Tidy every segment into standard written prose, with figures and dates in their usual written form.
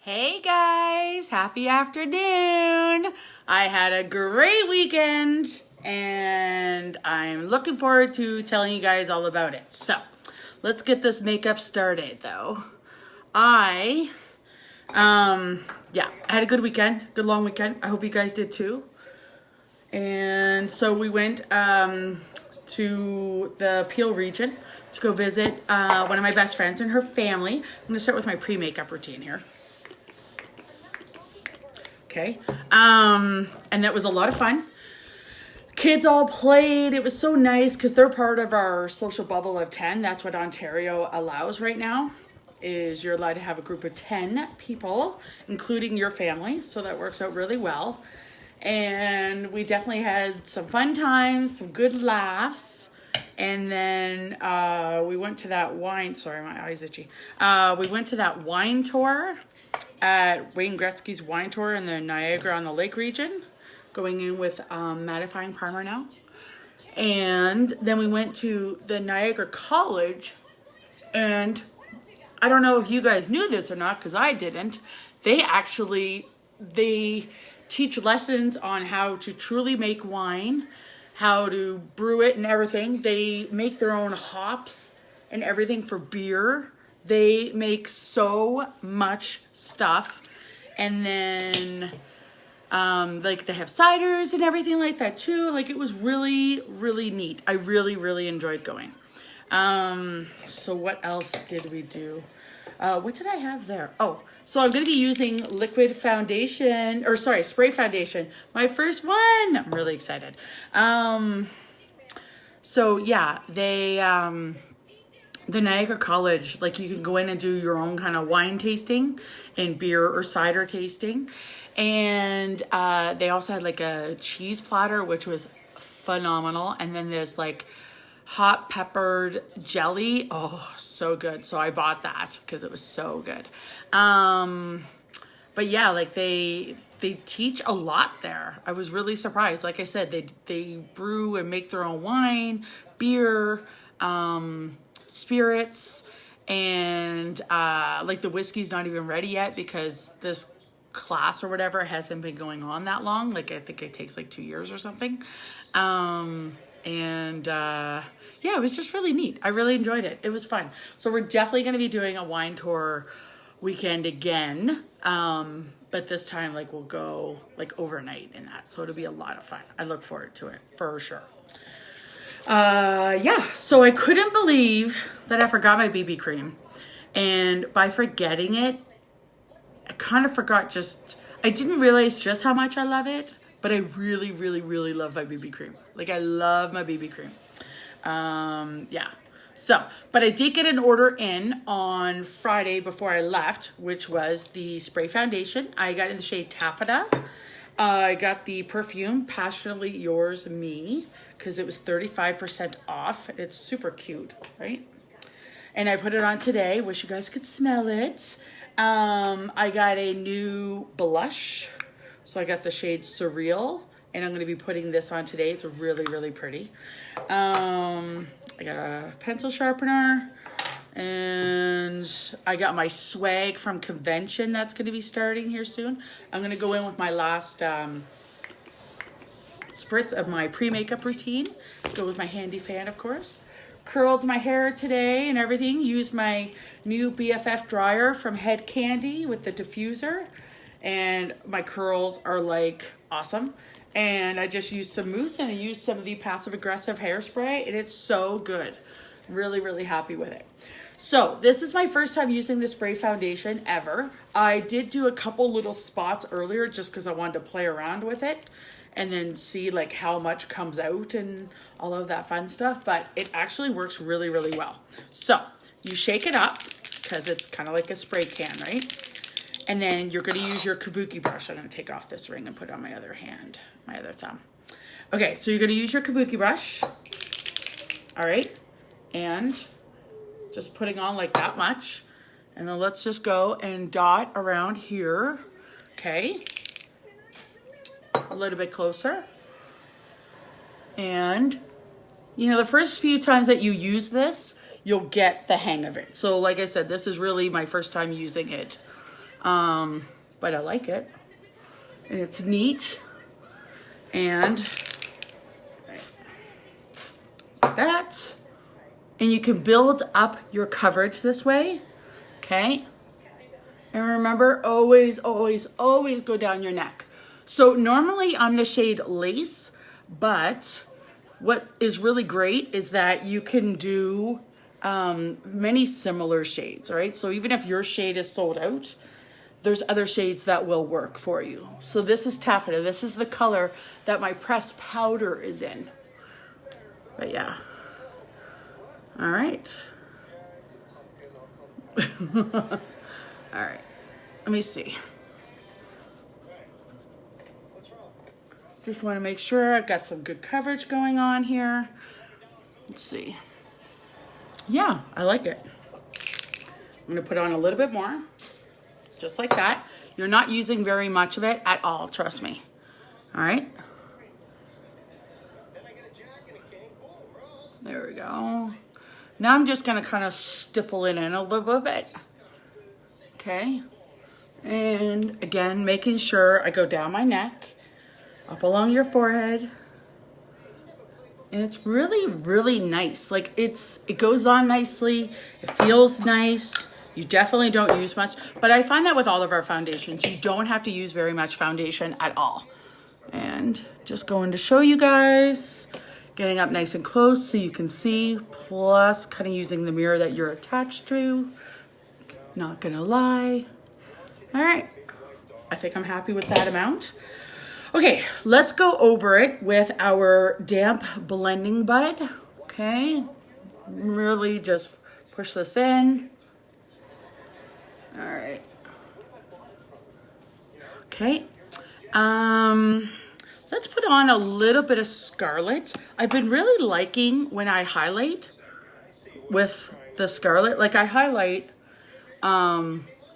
Hey guys, happy afternoon. I had a great weekend and I'm looking forward to telling you guys all about it. So let's get this makeup started though. I had a good weekend, good long weekend. I hope you guys did too. And so we went to the Peel region to go visit one of my best friends and her family. I'm gonna start with my pre-makeup routine here. Okay, and that was a lot of fun. Kids all played. It was so nice because they're part of our social bubble of 10. That's what Ontario allows right now, is you're allowed to have a group of 10 people, including your family. So that works out really well. And we definitely had some fun times, some good laughs. And then we went to that wine, sorry, my eye's itchy. We went to that wine tour at Wayne Gretzky's wine tour in the Niagara-on-the-Lake region, going in with mattifying primer now. And then we went to the Niagara College, and I don't know if you guys knew this or not, because I didn't. They teach lessons on how to truly make wine, how to brew it and everything. They make their own hops and everything for beer. They make so much stuff. And then like they have ciders and everything like that too. Like it was really, really neat. I really, really enjoyed going. So what else did we do? What did I have there? Oh, so I'm going to be using liquid foundation, or sorry, spray foundation. My first one. I'm really excited. So yeah, the Niagara College, like you can go in and do your own kind of wine tasting and beer or cider tasting. And they also had like a cheese platter, which was phenomenal. And then there's like hot peppered jelly. Oh, so good. So I bought that because it was so good. But yeah, like they teach a lot there. I was really surprised. Like I said, they brew and make their own wine, beer, spirits, and like the whiskey's not even ready yet because this class or whatever hasn't been going on that long. Like I think it takes like 2 years or something. Yeah, it was just really neat. I really enjoyed it. It was fun. So we're definitely going to be doing a wine tour weekend again. But this time like we'll go like overnight in that. So it'll be a lot of fun. I look forward to it for sure. Yeah, so I couldn't believe that I forgot my BB cream. And by forgetting it, I kind of forgot I didn't realize just how much I love it, but I really, really, really love my BB cream. Like I love my BB cream. Yeah. So, but I did get an order in on Friday before I left, which was the spray foundation. I got in the shade Taffeta. I got the perfume Passionately Yours Me because it was 35% off. It's super cute, right? And I put it on today. Wish you guys could smell it. I got a new blush. So I got the shade Surreal. And I'm going to be putting this on today. It's really, really pretty. I got a pencil sharpener. And I got my swag from convention that's going to be starting here soon. I'm going to go in with my last spritz of my pre-makeup routine. Go with my handy fan, of course. Curled my hair today and everything. Used my new BFF dryer from Head Candy with the diffuser. And my curls are like awesome. And I just used some mousse and I used some of the passive aggressive hairspray. And it's so good. Really, really happy with it. So this is my first time using the spray foundation ever. I did do a couple little spots earlier just because I wanted to play around with it and then see like how much comes out and all of that fun stuff. But it actually works really, really well. So you shake it up because it's kind of like a spray can, right? And then you're going to use your kabuki brush. I'm going to take off this ring and put it on my other hand, my other thumb. Okay, so you're going to use your kabuki brush. All right. And just putting on like that much. And then let's just go and dot around here. Okay. A little bit closer. And, you know, the first few times that you use this, you'll get the hang of it. So like I said, this is really my first time using it. but I like it. And it's neat. And that. And you can build up your coverage this way, okay? And remember, always, always, always go down your neck. So normally I'm the shade Lace, but what is really great is that you can do many similar shades, right? So even if your shade is sold out, there's other shades that will work for you. So this is Taffeta. This is the color that my pressed powder is in. But yeah. All right. All right. Let me see. Just want to make sure I've got some good coverage going on here. Let's see. Yeah, I like it. I'm going to put on a little bit more. Just like that. You're not using very much of it at all, trust me. All right. There we go. Now I'm just going to kind of stipple it in a little bit. Okay. And again, making sure I go down my neck, up along your forehead. And it's really, really nice. Like it goes on nicely. It feels nice. You definitely don't use much, but I find that with all of our foundations, you don't have to use very much foundation at all. And just going to show you guys, getting up nice and close so you can see, plus kind of using the mirror that you're attached to. Not gonna lie. All right, I think I'm happy with that amount. Okay, let's go over it with our damp blending bud. Okay, really just push this in. All right. Okay. Let's put on a little bit of Scarlet. I've been really liking when I highlight with the Scarlet. Like I highlight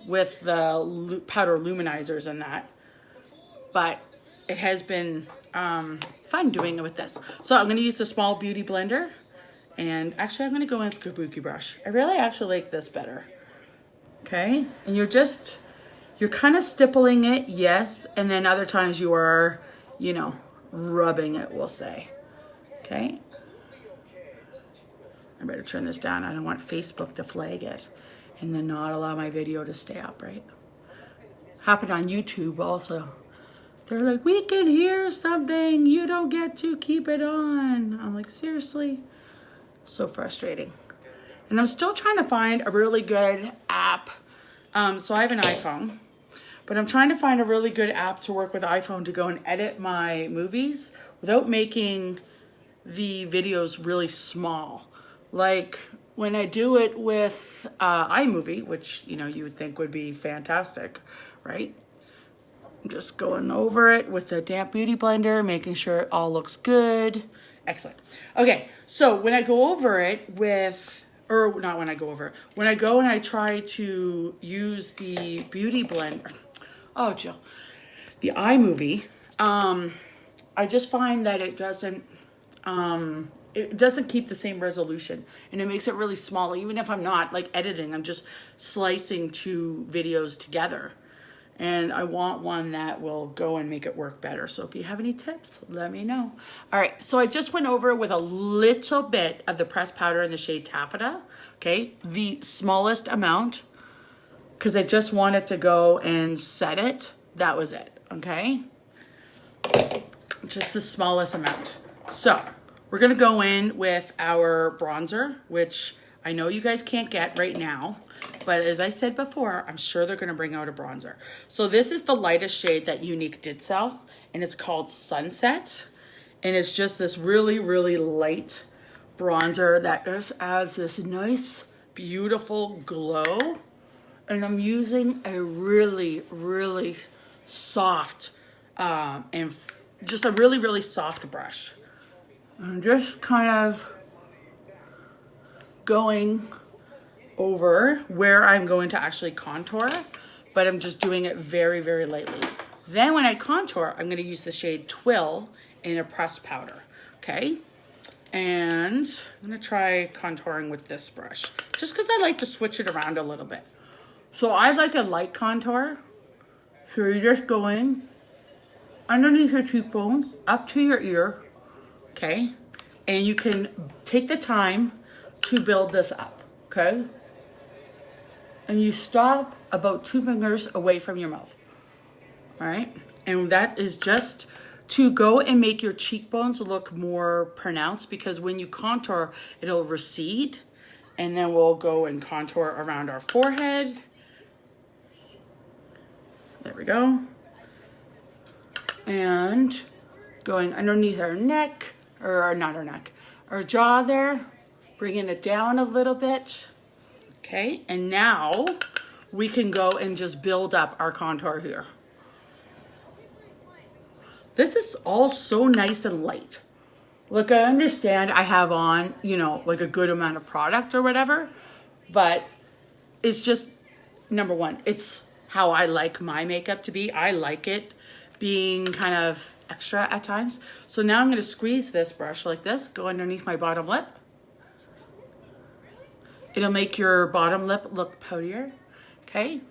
with the powder luminizers and that. But it has been fun doing it with this. So I'm going to use the small beauty blender. And actually I'm going to go in with the kabuki brush. I really actually like this better. Okay, and you're kind of stippling it, yes, and then other times you are, you know, rubbing it, we'll say. Okay, I better turn this down. I don't want Facebook to flag it and then not allow my video to stay up, right? Happened on YouTube also. They're like, we can hear something, you don't get to keep it on. I'm like, seriously? So frustrating. And I'm still trying to find a really good app. So I have an iPhone, but I'm trying to find a really good app to work with iPhone to go and edit my movies without making the videos really small. Like when I do it with iMovie, which, you know, you would think would be fantastic, right? I'm just going over it with the damp beauty blender, making sure it all looks good. Excellent. Okay, so when I go over it with... Or not when I go over it. When I go and I try to use the beauty blender, oh Jill, the iMovie, I just find that it doesn't keep the same resolution, and it makes it really small. Even if I'm not like editing, I'm just slicing two videos together, and I want one that will go and make it work better. So if you have any tips, let me know. All right, so I just went over with a little bit of the pressed powder in the shade Taffeta, okay? The smallest amount, because I just wanted to go and set it. That was it, okay? Just the smallest amount. So we're gonna go in with our bronzer, which I know you guys can't get right now, but as I said before, I'm sure they're going to bring out a bronzer. So this is the lightest shade that Younique did sell, and it's called Sunset. And it's just this really, really light bronzer that just adds this nice, beautiful glow. And I'm using a really, really soft, and just a really, really soft brush. I'm just kind of going over where I'm going to actually contour, but I'm just doing it very, very lightly. Then when I contour, I'm going to use the shade Twill in a pressed powder, okay? And I'm going to try contouring with this brush, just because I like to switch it around a little bit. So I like a light contour. So you're just going underneath your cheekbone, up to your ear, okay? And you can take the time to build this up, okay? And you stop about 2 fingers away from your mouth, all right? And that is just to go and make your cheekbones look more pronounced, because when you contour, it'll recede. And then we'll go and contour around our forehead. There we go. And going underneath our neck, or not our neck, our jaw there, bringing it down a little bit. Okay, and now we can go and just build up our contour here. This is all so nice and light. Look, I understand I have on, you know, like a good amount of product or whatever, but it's just, number one, it's how I like my makeup to be. I like it being kind of extra at times. So now I'm going to squeeze this brush like this, go underneath my bottom lip. It'll make your bottom lip look poutier, okay?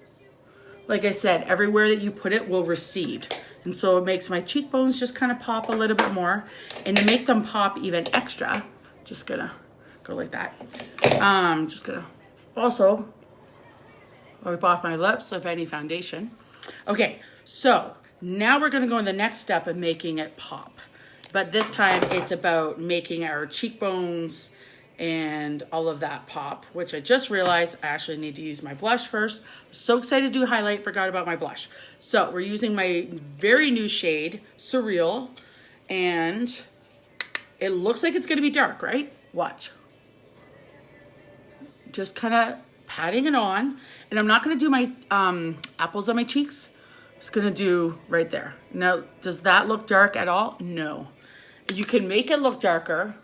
Like I said, everywhere that you put it will recede. And so it makes my cheekbones just kind of pop a little bit more. And to make them pop even extra, just gonna go like that. Just gonna also wipe off my lips of any foundation. Okay, so now we're gonna go in the next step of making it pop. But this time it's about making our cheekbones and all of that pop, which I just realized I actually need to use my blush first. So excited to do highlight, forgot about my blush. So we're using my very new shade, Surreal, and it looks like it's gonna be dark, right? Watch. Just kind of patting it on, and I'm not gonna do my apples on my cheeks. I'm just gonna do right there. Now, does that look dark at all? No. You can make it look darker,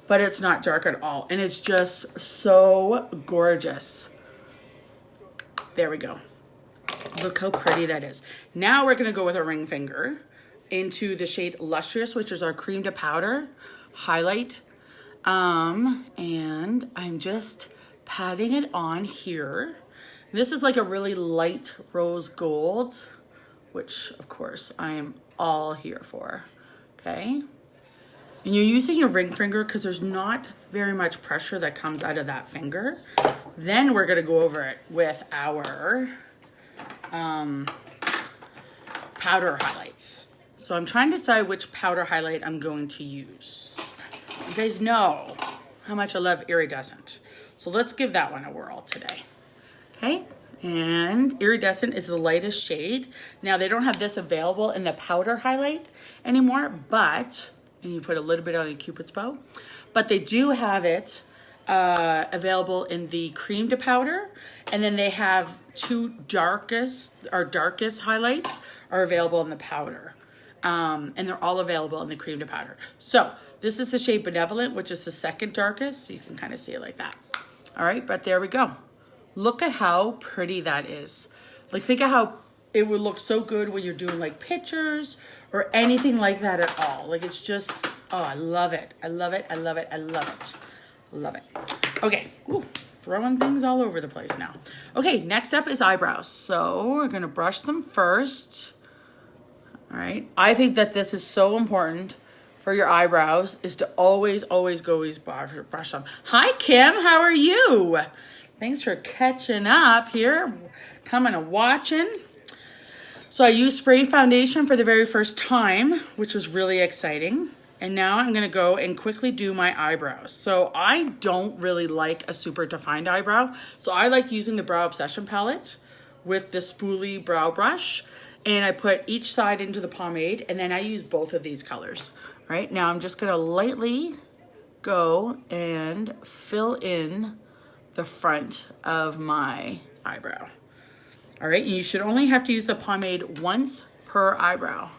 but it's not dark at all. And it's just so gorgeous. There we go. Look how pretty that is. Now we're gonna go with a ring finger into the shade Lustrous, which is our cream to powder highlight. And I'm just patting it on here. This is like a really light rose gold, which of course I am all here for, okay? And you're using your ring finger because there's not very much pressure that comes out of that finger. Then we're gonna go over it with our powder highlights. So I'm trying to decide which powder highlight I'm going to use. You guys know how much I love Iridescent. So let's give that one a whirl today, okay? And Iridescent is the lightest shade. Now they don't have this available in the powder highlight anymore, but, and you put a little bit on your Cupid's bow, but they do have it available in the cream to powder, and then they have two darkest highlights are available in the powder, and they're all available in the cream to powder. So this is the shade Benevolent, which is the second darkest, so you can kind of see it like that. All right, but there we go. Look at how pretty that is. Like, think of how it would look so good when you're doing like pictures or anything like that at all. Like, it's just, oh, I love it. I love it, I love it, I love it. Love it. Okay, ooh, throwing things all over the place now. Okay, next up is eyebrows. So we're gonna brush them first. All right, I think that this is so important for your eyebrows, is to always brush them. Hi, Kim, how are you? Thanks for catching up here, coming and watching. So I used spray foundation for the very first time, which was really exciting. And now I'm gonna go and quickly do my eyebrows. So I don't really like a super defined eyebrow. So I like using the Brow Obsession palette with the spoolie brow brush. And I put each side into the pomade, and then I use both of these colors. Right now I'm just gonna lightly go and fill in the front of my eyebrow. All right, you should only have to use the pomade once per eyebrow.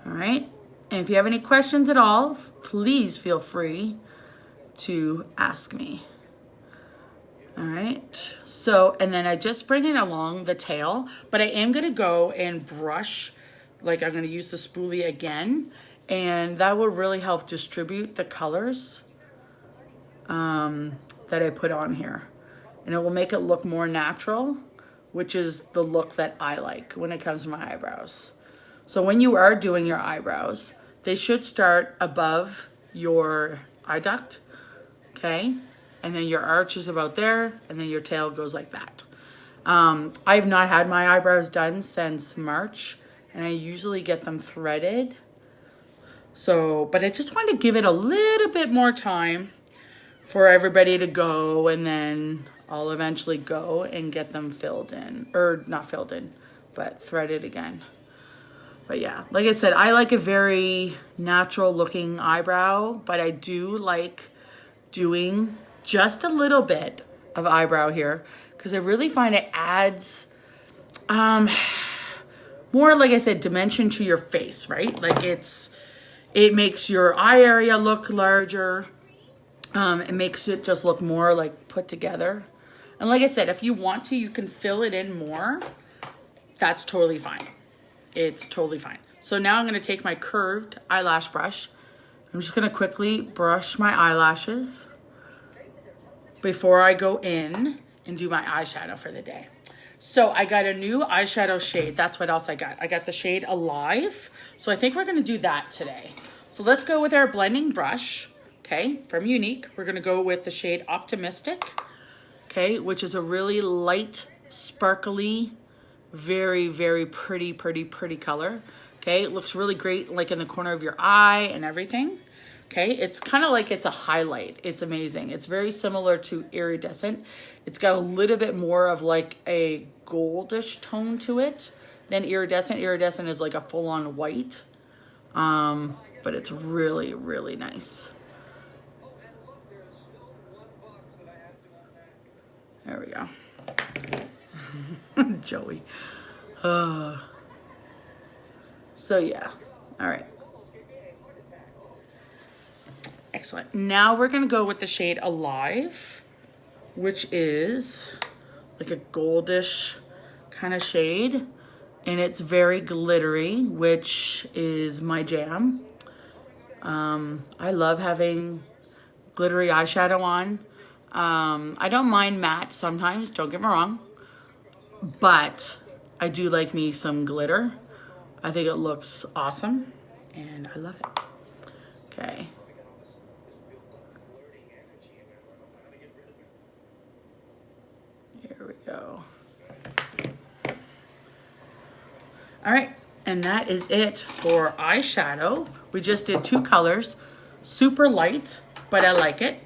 All right, and if you have any questions at all, please feel free to ask me. All right, so, and then I just bring it along the tail, but I am gonna go and brush, like I'm gonna use the spoolie again, and that will really help distribute the colors that I put on here. and it will make it look more natural, which is the look that I like when it comes to my eyebrows. So when you are doing your eyebrows, they should start above your eye duct, okay? And then your arch is about there, and then your tail goes like that. I've not had my eyebrows done since March, and I usually get them threaded. So, but I just wanted to give it a little bit more time for everybody to go, and then I'll eventually go and get them filled in, or not filled in, but threaded again. But yeah, like I said, I like a very natural looking eyebrow, but I do like doing just a little bit of eyebrow here because I really find it adds more, like I said, dimension to your face, right? Like it makes your eye area look larger. It makes it just look more like put together. And like I said, if you want to, you can fill it in more. That's totally fine. It's totally fine. So now I'm going to take my curved eyelash brush. I'm just going to quickly brush my eyelashes before I go in and do my eyeshadow for the day. So I got a new eyeshadow shade. That's what else I got. I got the shade Alive. So I think we're going to do that today. So let's go with our blending brush, okay, from Younique. We're going to go with the shade Optimistic, okay, which is a really light, sparkly, very, very pretty color. Okay, it looks really great like in the corner of your eye and everything. Okay, it's kind of like it's a highlight. It's amazing. It's very similar to Iridescent. It's got a little bit more of like a goldish tone to it than Iridescent. Iridescent is like a full-on white, but it's really, really nice. There we go. Joey. So yeah, all right. Excellent. Now we're gonna go with the shade Alive, which is like a goldish kind of shade, and it's very glittery, which is my jam. I love having glittery eyeshadow on. I don't mind matte sometimes, don't get me wrong, but I do like me some glitter. I think it looks awesome, and I love it. Okay. Here we go. All right, and that is it for eyeshadow. We just did 2 colors, super light, but I like it.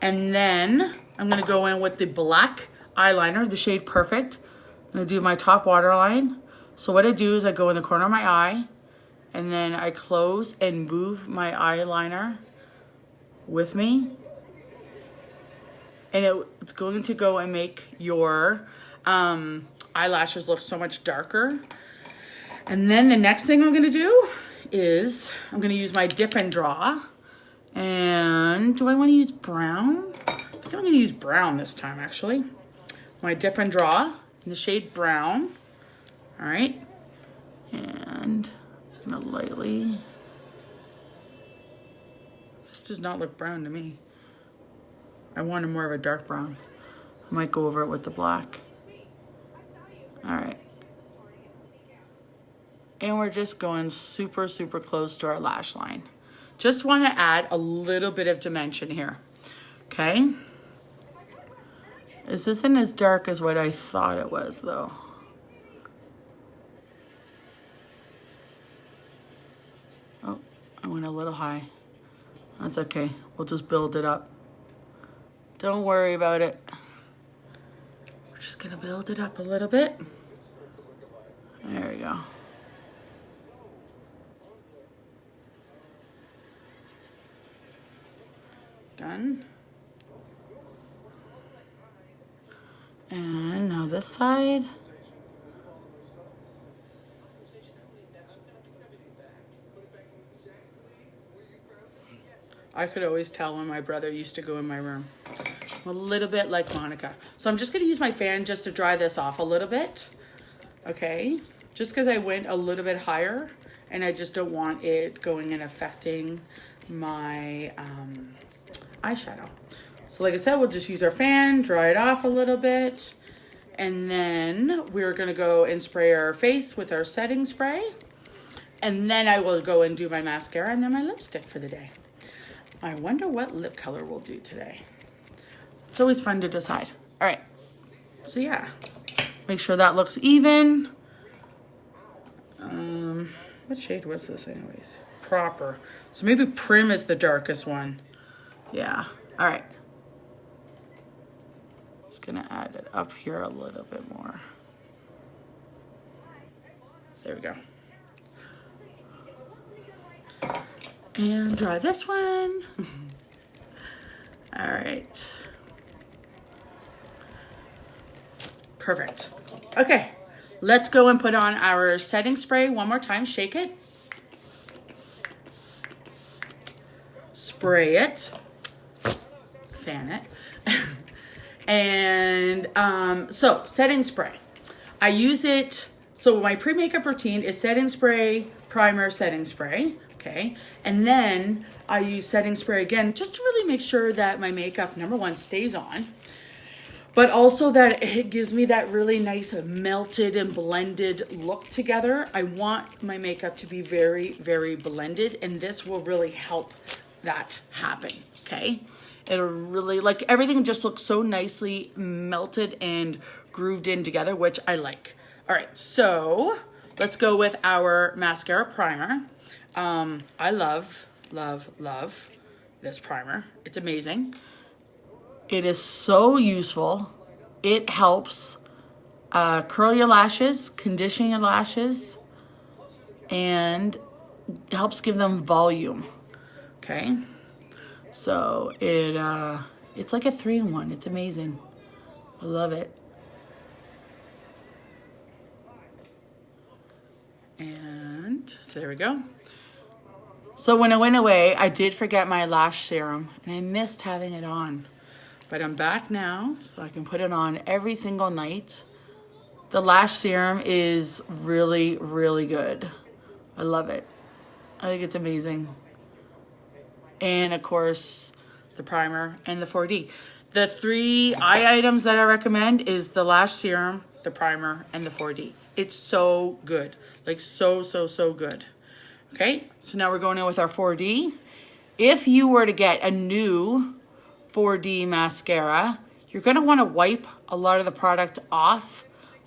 And then I'm gonna go in with the black eyeliner, the shade Perfect. I'm gonna do my top waterline. So what I do is I go in the corner of my eye, and then I close and move my eyeliner with me. And it's going to go and make your eyelashes look so much darker. And then the next thing I'm gonna do is I'm gonna use my Dip and Draw. And do I wanna use brown? I think I'm gonna use brown this time, actually. My Dip and Draw in the shade Brown. All right, and I'm gonna lightly, this does not look brown to me. I wanted more of a dark brown. I might go over it with the black. All right. And we're just going super, super close to our lash line. Just wanna add a little bit of dimension here, okay? This isn't as dark as what I thought it was though. Oh, I went a little high. That's okay, we'll just build it up. Don't worry about it. We're just gonna build it up a little bit. There we go. Done. And now this side. I could always tell when my brother used to go in my room. I'm a little bit like Monica. So I'm just gonna use my fan just to dry this off a little bit. Okay, just because I went a little bit higher and I just don't want it going and affecting my eyeshadow. So like I said, we'll just use our fan, dry it off a little bit. And then we're gonna go and spray our face with our setting spray. And then I will go and do my mascara and then my lipstick for the day. I wonder what lip color we'll do today. It's always fun to decide. All right, so yeah, make sure that looks even. What shade was this anyways? Proper. So maybe Prim is the darkest one. Yeah, all right. Just gonna add it up here a little bit more. There we go. And dry this one. All right. Perfect. Okay, let's go and put on our setting spray one more time. Shake it. Spray it. Fan it. And so setting spray. I use it, so my pre-makeup routine is setting spray, primer, setting spray. Okay, and then I use setting spray again just to really make sure that my makeup, number one, stays on, but also that it gives me that really nice melted and blended look together. I want my makeup to be very, very blended, and this will really help that happen, okay? It'll really, like, everything just looks so nicely melted and grooved in together, which I like. All right, so let's go with our mascara primer. I love, love, love this primer. It's amazing. It is so useful. It helps curl your lashes, condition your lashes, and helps give them volume. Okay, so it's like a 3-in-1. It's amazing. I love it. And so there we go. So when I went away, I did forget my lash serum, and I missed having it on. But I'm back now, so I can put it on every single night. The lash serum is really, really good. I love it. I think it's amazing. And of course, the primer and the 4D. The 3 eye items that I recommend is the lash serum, the primer, and the 4D. It's so good. Like so, so, so good. Okay, so now we're going in with our 4D. If you were to get a new 4D mascara, you're gonna wanna wipe a lot of the product off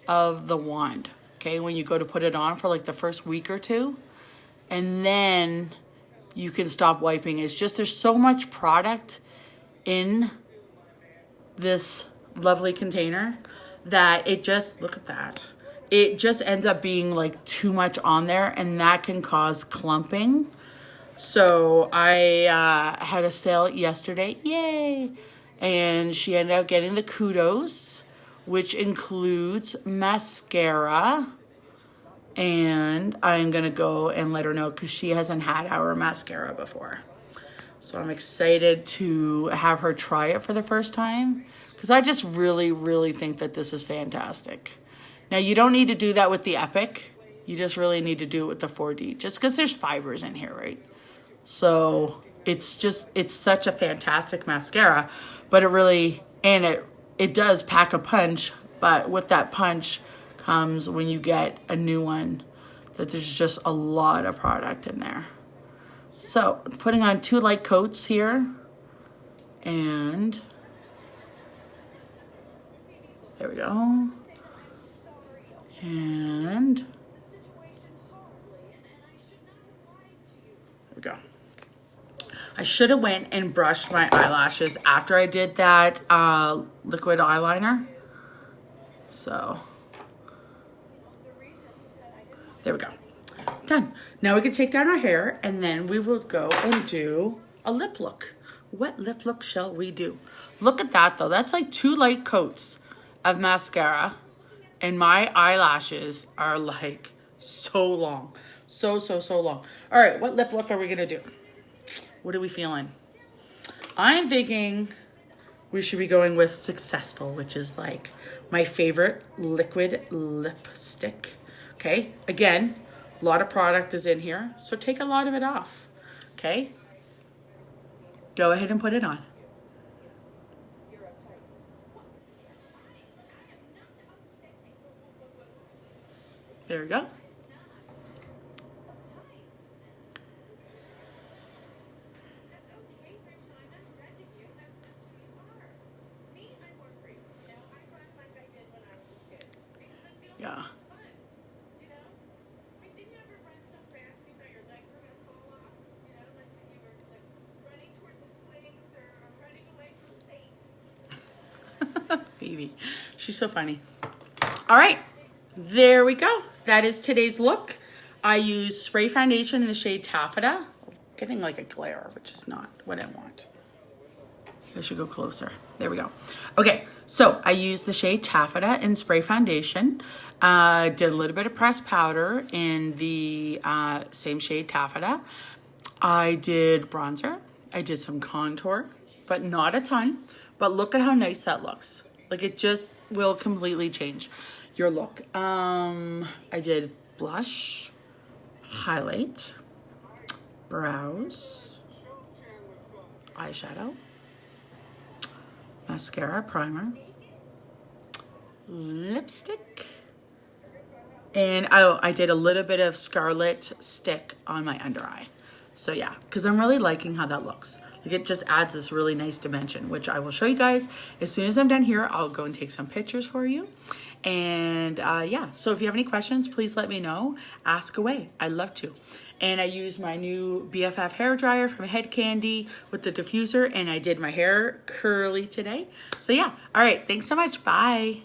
of the wand, okay, when you go to put it on for like the first week or two, and then you can stop wiping. It's just there's so much product in this lovely container that it just, look at that. It just ends up being like too much on there, and that can cause clumping. So I had a sale yesterday, yay! And she ended up getting the kudos, which includes mascara. And I'm gonna go and let her know because she hasn't had our mascara before. So I'm excited to have her try it for the first time because I just really, really think that this is fantastic. Now, you don't need to do that with the Epic. You just really need to do it with the 4D, just because there's fibers in here, right? So it's such a fantastic mascara, but it does pack a punch, but with that punch comes when you get a new one, that there's just a lot of product in there. So I'm putting on 2 light coats here, and there we go. And there we go. I should have went and brushed my eyelashes after I did that liquid eyeliner. So there we go. Done. Now we can take down our hair, and then we will go and do a lip look. What lip look shall we do? Look at that though. That's like 2 light coats of mascara. And my eyelashes are like so long. So, so, so long. All right, what lip look are we gonna do? What are we feeling? I'm thinking we should be going with Successful, which is like my favorite liquid lipstick. Okay, again, a lot of product is in here, so take a lot of it off, okay? Go ahead and put it on. There we go. Yeah. Baby, she's so funny. All right, there we go. That is today's look. I use spray foundation in the shade Taffeta. Getting like a glare, which is not what I want. I should go closer. There we go. Okay, so I used the shade Taffeta in spray foundation. Did a little bit of pressed powder in the same shade Taffeta. I did bronzer. I did some contour, but not a ton. But look at how nice that looks. Like it just will completely change your look. I did blush, highlight, brows, eyeshadow, mascara, primer, lipstick, and I did a little bit of Scarlet stick on my under eye. So yeah, because I'm really liking how that looks. Like it just adds this really nice dimension, which I will show you guys as soon as I'm done here. I'll go and take some pictures for you. And yeah, so if you have any questions, please let me know. Ask away. I'd love to. And I used my new BFF hair dryer from Head Candy with the diffuser, and I did my hair curly today. So yeah, all right, thanks so much. Bye.